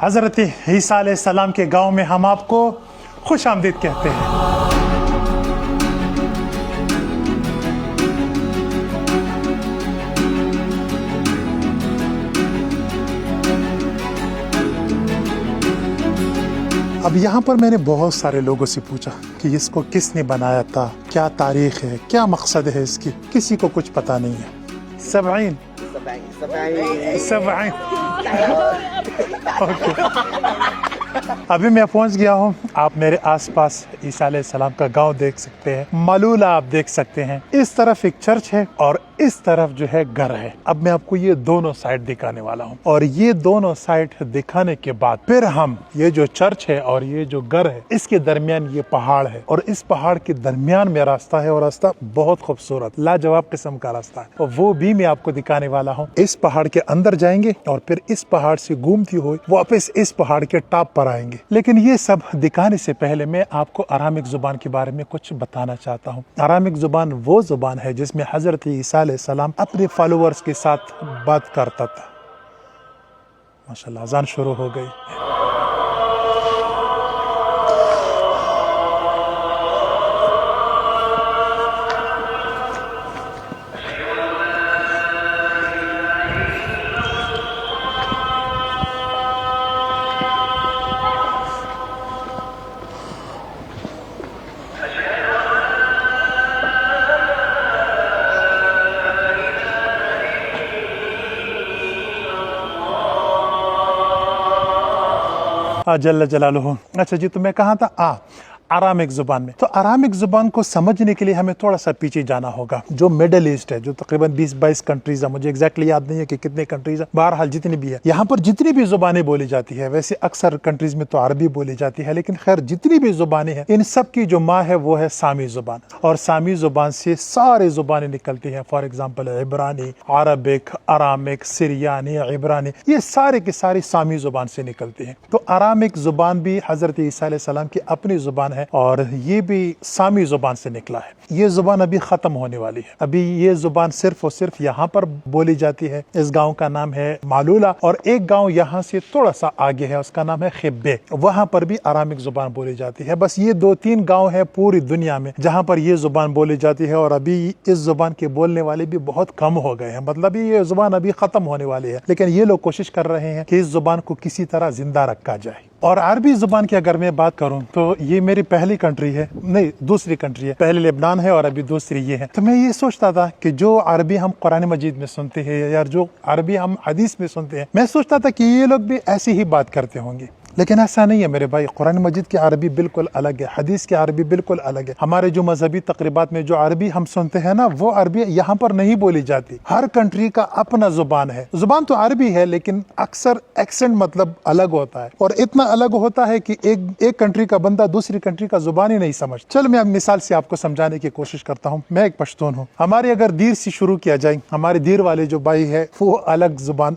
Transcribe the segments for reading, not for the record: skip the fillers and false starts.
حضرت عیسیٰ علیہ السلام کے گاؤں میں ہم آپ کو خوش آمدید کہتے ہیں۔ اب یہاں پر میں نے بہت سارے لوگوں سے پوچھا کہ اس کو کس نے بنایا تھا، کیا تاریخ ہے، کیا مقصد ہے اس کی، کسی کو کچھ پتہ نہیں ہے۔ 70 ابھی میں پہنچ گیا ہوں، آپ میرے آس پاس عیسیٰ علیہ السلام کا گاؤں دیکھ سکتے ہیں، ملولہ آپ دیکھ سکتے ہیں، اس طرف ایک چرچ ہے اور اس طرف جو ہے گھر ہے۔ اب میں آپ کو یہ دونوں سائڈ دکھانے والا ہوں، اور یہ دونوں سائڈ دکھانے کے بعد پھر ہم یہ جو چرچ ہے اور یہ جو گھر ہے اس کے درمیان یہ پہاڑ ہے، اور اس پہاڑ کے درمیان میں راستہ ہے، اور راستہ بہت خوبصورت لاجواب قسم کا راستہ ہے، اور وہ بھی میں آپ کو دکھانے والا ہوں۔ اس پہاڑ کے اندر جائیں گے اور پھر اس پہاڑ سے گھومتی ہوئی واپس اس پہاڑ کے ٹاپ پر آئیں گے۔ لیکن یہ سب دکھانے سے پہلے میں آپ کو ارامک زبان کے بارے میں کچھ بتانا چاہتا ہوں۔ ارامک زبان وہ زبان ہے جس میں حضرت عیسیٰ علیہ السلام اپنے فالوورز کے ساتھ بات کرتا تھا۔ ماشاءاللہ اذان شروع ہو گئی۔ جل جلالہ۔ اچھا جی، تو میں کہاں تھا؟ ارامک زبان میں۔ تو ارامک زبان کو سمجھنے کے لیے ہمیں تھوڑا سا پیچھے جانا ہوگا، جو میڈل ایسٹ ہے، جو تقریباً 20-22 کنٹریز ہیں، مجھے ایگزیکٹلی یاد نہیں ہے کہ کتنے کنٹریز ہیں، بہرحال جتنی بھی ہے، یہاں پر جتنی بھی زبانیں بولی جاتی ہے، ویسے اکثر کنٹریز میں تو عربی بولی جاتی ہے، لیکن خیر جتنی بھی زبانیں ہیں ان سب کی جو ماں ہے وہ ہے سامی زبان، اور سامی زبان سے سارے زبانیں نکلتی ہیں۔ فار ایگزامپل عبرانی، عربک، ارامک، سریانی، عبرانی، یہ سارے کے سارے سامی زبان سے نکلتی ہیں۔ تو ارامک زبان بھی حضرت عیسیٰ علیہ السلام کی اپنی زبان ہے، اور یہ بھی سامی زبان سے نکلا ہے۔ یہ زبان ابھی ختم ہونے والی ہے، ابھی یہ زبان صرف اور صرف یہاں پر بولی جاتی ہے۔ اس گاؤں کا نام ہے ملولہ، اور ایک گاؤں یہاں سے تھوڑا سا آگے ہے، اس کا نام ہے خبے، وہاں پر بھی ارامک زبان بولی جاتی ہے۔ بس یہ 2-3 گاؤں ہے پوری دنیا میں جہاں پر یہ زبان بولی جاتی ہے، اور ابھی اس زبان کے بولنے والے بھی بہت کم ہو گئے ہیں، مطلب یہ زبان ابھی ختم ہونے والی ہے، لیکن یہ لوگ کوشش کر رہے ہیں کہ اس زبان کو کسی طرح زندہ رکھا جائے۔ اور عربی زبان کی اگر میں بات کروں تو یہ میری پہلی کنٹری ہے، نہیں دوسری کنٹری ہے، پہلے لبنان ہے اور ابھی دوسری یہ ہے۔ تو میں یہ سوچتا تھا کہ جو عربی ہم قرآن مجید میں سنتے ہیں یا جو عربی ہم حدیث میں سنتے ہیں، میں سوچتا تھا کہ یہ لوگ بھی ایسی ہی بات کرتے ہوں گے، لیکن ایسا نہیں ہے میرے بھائی۔ قرآن مجید کی عربی بالکل الگ ہے، حدیث کی عربی بالکل الگ ہے۔ ہمارے جو مذہبی تقریبات میں جو عربی ہم سنتے ہیں نا، وہ عربی یہاں پر نہیں بولی جاتی۔ ہر کنٹری کا اپنا زبان ہے، زبان تو عربی ہے لیکن اکثر ایکسنٹ مطلب الگ ہوتا ہے، اور اتنا الگ ہوتا ہے کہ ایک کنٹری کا بندہ دوسری کنٹری کا زبان ہی نہیں سمجھ۔ چل میں اب مثال سے آپ کو سمجھانے کی کوشش کرتا ہوں۔ میں ایک پشتون ہوں، ہماری اگر دیر سے شروع کیا جائے، ہمارے دیر والے جو بھائی ہے وہ الگ زبان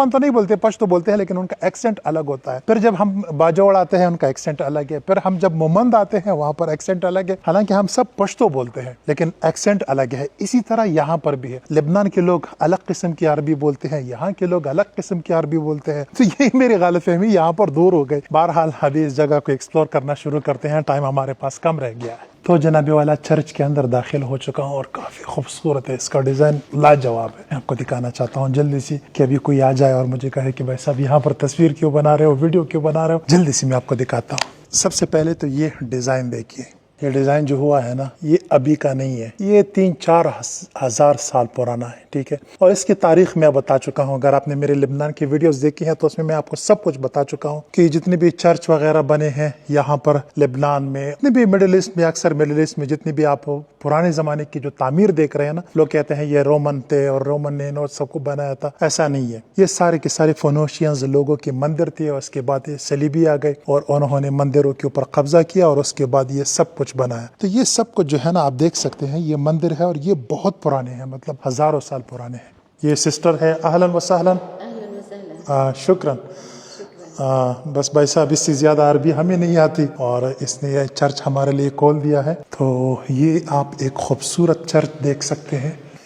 تو نہیں بولتے، پشتو بولتے ہیں، لیکن ان کا ایکسنٹ الگ ہوتا ہے۔ پھر جب ہم باجوڑ آتے ہیں ان کا ایکسنٹ الگ ہے، پھر ہم جب مومند آتے ہیں وہاں پر ایکسنٹ الگ ہے، حالانکہ ہم سب پشتو بولتے ہیں لیکن ایکسنٹ الگ ہے۔ اسی طرح یہاں پر بھی ہے، لبنان کے لوگ الگ قسم کی عربی بولتے ہیں، یہاں کے لوگ الگ قسم کی عربی بولتے ہیں، تو یہی میری غلط فہمی یہاں پر دور ہو گئی۔ بہرحال ابھی اس جگہ کو ایکسپلور کرنا شروع کرتے ہیں، ٹائم ہمارے پاس کم رہ گیا ہے۔ تو جناب والا چرچ کے اندر داخل ہو چکا ہوں، اور کافی خوبصورت ہے، اس کا ڈیزائن لاجواب ہے۔ میں آپ کو دکھانا چاہتا ہوں جلدی سے کہ ابھی کوئی آ جائے اور مجھے کہے کہ بھائی صاحب یہاں پر تصویر کیوں بنا رہے ہو، ویڈیو کیوں بنا رہے ہو، جلدی سے میں آپ کو دکھاتا ہوں۔ سب سے پہلے تو یہ ڈیزائن دیکھیے، یہ ڈیزائن جو ہوا ہے نا یہ ابھی کا نہیں ہے، یہ 3-4 ہزار سال پرانا ہے، ٹھیک ہے۔ اور اس کی تاریخ میں بتا چکا ہوں، اگر آپ نے میرے لبنان کی ویڈیوز دیکھی ہیں تو اس میں آپ کو سب کچھ بتا چکا ہوں کہ جتنے بھی چرچ وغیرہ بنے ہیں یہاں پر لبنان میں، جتنے بھی مڈل ایسٹ میں، اکثر مڈل ایسٹ میں جتنے بھی آپ پرانے زمانے کی جو تعمیر دیکھ رہے ہیں نا، لوگ کہتے ہیں یہ رومن تھے اور رومن نے اور سب کو بنایا تھا، ایسا نہیں ہے۔ یہ سارے کے سارے فونوشینز لوگوں کے مندر تھے، اور اس کے بعد یہ صلیبی آ گئے اور انہوں نے مندروں کے اوپر قبضہ کیا، اور اس کے بعد یہ سب کچھ بنایا۔ تو یہ سب کچھ جو ہے نا آپ دیکھ سکتے ہیں، یہ مندر ہے اور یہ بہت پرانے ہیں، مطلب ہزاروں سال پرانے ہیں۔ یہ سسٹر ہے، اہلاً و سہلاً، شکراً۔ بس بھائی صاحب اس سے زیادہ عربی ہمیں نہیں آتی، اور اس نے یہ چرچ ہمارے لیے کھول دیا ہے۔ تو یہ آپ ایک خوبصورت چرچ دیکھ سکتے ہیں،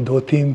2-3